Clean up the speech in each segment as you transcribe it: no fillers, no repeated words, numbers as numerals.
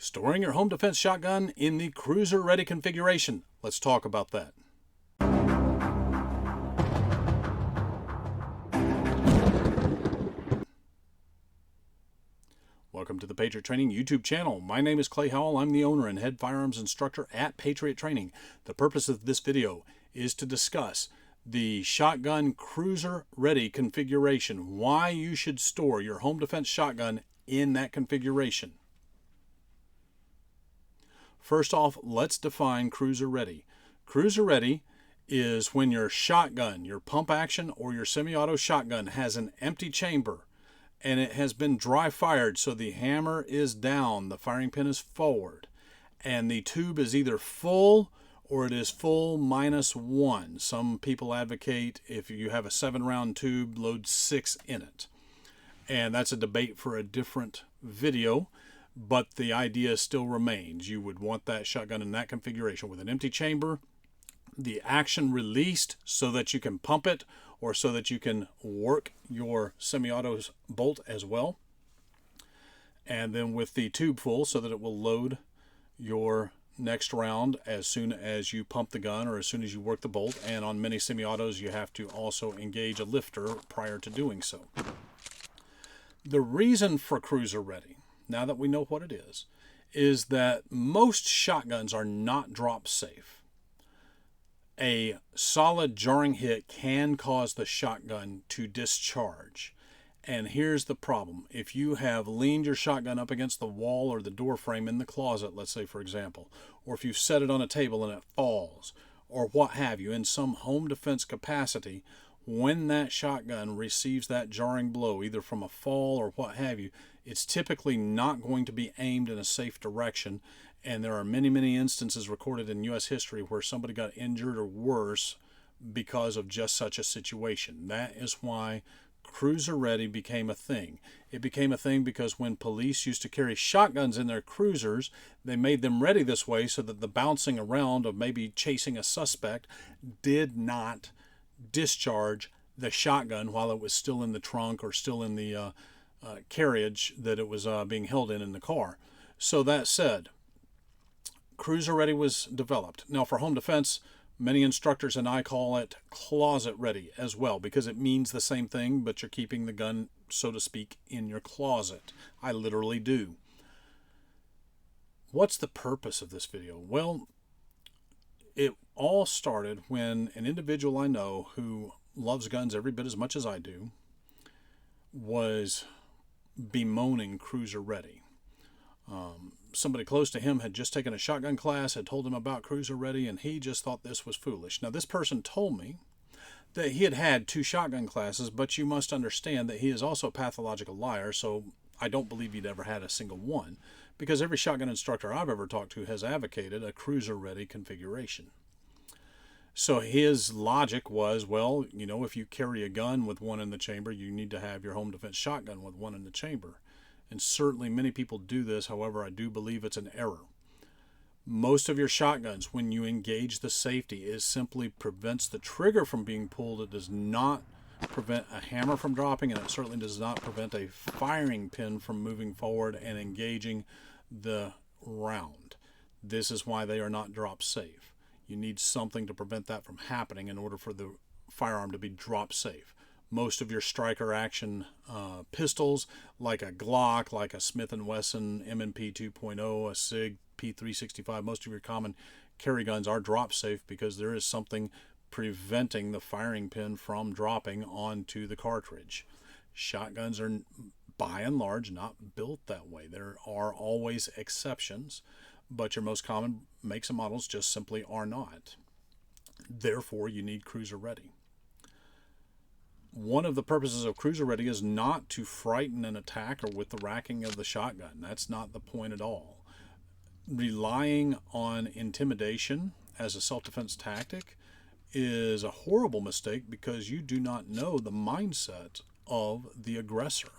Storing your home defense shotgun in the cruiser ready configuration. Let's talk about that. Welcome to the Patriot Training YouTube channel. My name is Clay Howell. I'm the owner and head firearms instructor at Patriot Training. The purpose of this video is to discuss the shotgun cruiser ready configuration, why you should store your home defense shotgun in that configuration. First off, let's define cruiser ready. Cruiser ready is when your shotgun, your pump action or your semi-auto shotgun has an empty chamber and it has been dry fired, so the hammer is down, the firing pin is forward, and the tube is either full or it is full -1. Some people advocate if you have a 7-round tube, load 6 in it. And that's a debate for a different video, but the idea still remains. You would want that shotgun in that configuration with an empty chamber, the action released so that you can pump it or so that you can work your semi-auto's bolt as well, and then with the tube full so that it will load your next round as soon as you pump the gun or as soon as you work the bolt. And on many semi-autos you have to also engage a lifter prior to doing so. The reason for cruiser ready, now that we know what it is that most shotguns are not drop safe. A solid jarring hit can cause the shotgun to discharge. And here's the problem. If you have leaned your shotgun up against the wall or the door frame in the closet, let's say for example, or if you've set it on a table and it falls, or what have you, in some home defense capacity, when that shotgun receives that jarring blow, either from a fall or what have you, it's typically not going to be aimed in a safe direction. And there are many instances recorded in U.S. history where somebody got injured or worse because of just such a situation. That is why cruiser ready became a thing. It became a thing because when police used to carry shotguns in their cruisers, they made them ready this way so that the bouncing around of maybe chasing a suspect did not discharge the shotgun while it was still in the trunk or still in the carriage that it was being held in the car. So that said, cruiser ready was developed. Now for home defense, many instructors and I call it closet ready as well, because it means the same thing, but you're keeping the gun, so to speak, in your closet. I literally do. What's the purpose of this video? Well, it all started when an individual I know who loves guns every bit as much as I do was bemoaning cruiser ready. Somebody close to him had just taken a shotgun class, had told him about cruiser ready, and he just thought this was foolish. Now, this person told me that he had had 2 shotgun classes, but you must understand that he is also a pathological liar, so I don't believe he'd ever had a single one, because every shotgun instructor I've ever talked to has advocated a cruiser ready configuration. So his logic was, well, you know, if you carry a gun with 1 in the chamber, you need to have your home defense shotgun with 1 in the chamber. And certainly many people do this. However, I do believe it's an error. Most of your shotguns, when you engage the safety, it simply prevents the trigger from being pulled. It does not prevent a hammer from dropping, and it certainly does not prevent a firing pin from moving forward and engaging the round. This is why they are not drop safe. You need something to prevent that from happening in order for the firearm to be drop safe. Most of your striker action pistols, like a Glock, like a Smith & Wesson M&P 2.0, a SIG P365, most of your common carry guns are drop safe because there is something preventing the firing pin from dropping onto the cartridge. Shotguns are by and large not built that way. There are always exceptions, but your most common makes and models just simply are not. Therefore, you need cruiser ready. One of the purposes of cruiser ready is not to frighten an attacker with the racking of the shotgun. That's not the point at all. Relying on intimidation as a self-defense tactic is a horrible mistake because you do not know the mindset of the aggressor.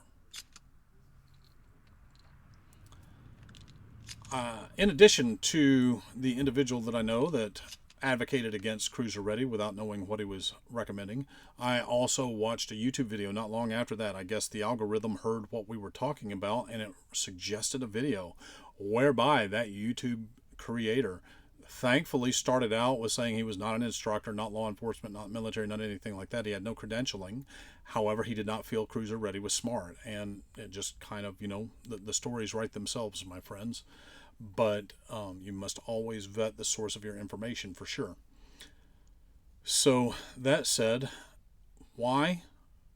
In addition to the individual that I know that advocated against cruiser ready without knowing what he was recommending, I also watched a YouTube video not long after that. I guess the algorithm heard what we were talking about and it suggested a video whereby that YouTube creator thankfully started out with saying he was not an instructor, not law enforcement, not military, not anything like that. He had no credentialing. However, he did not feel Cruiser Ready was smart. And it just kind of, the stories write themselves, my friends. But you must always vet the source of your information for sure. So that said, why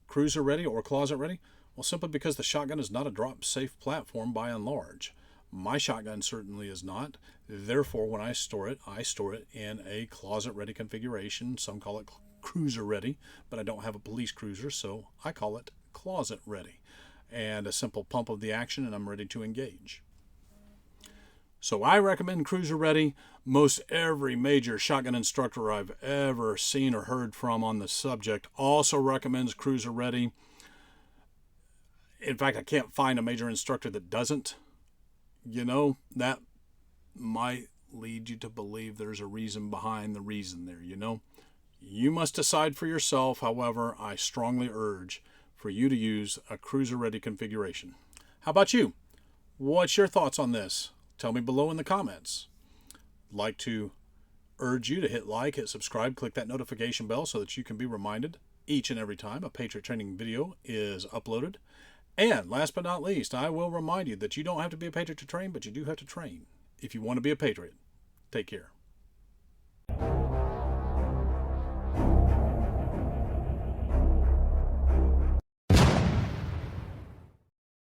Cruiser Ready or Closet Ready? Well, simply because the shotgun is not a drop-safe platform by and large. My shotgun certainly is not. Therefore, when I store it in a closet-ready configuration. Some call it cruiser-ready, but I don't have a police cruiser, so I call it closet-ready. And a simple pump of the action, and I'm ready to engage. So I recommend Cruiser Ready. Most every major shotgun instructor I've ever seen or heard from on the subject also recommends Cruiser Ready. In fact, I can't find a major instructor that doesn't. That might lead you to believe there's a reason behind the reason there, You must decide for yourself. However, I strongly urge for you to use a cruiser-ready configuration. How about you? What's your thoughts on this? Tell me below in the comments. I'd like to urge you to hit like, hit subscribe, click that notification bell so that you can be reminded each and every time a Patriot Training video is uploaded. And last but not least, I will remind you that you don't have to be a Patriot to train, but you do have to train if you want to be a Patriot. Take care.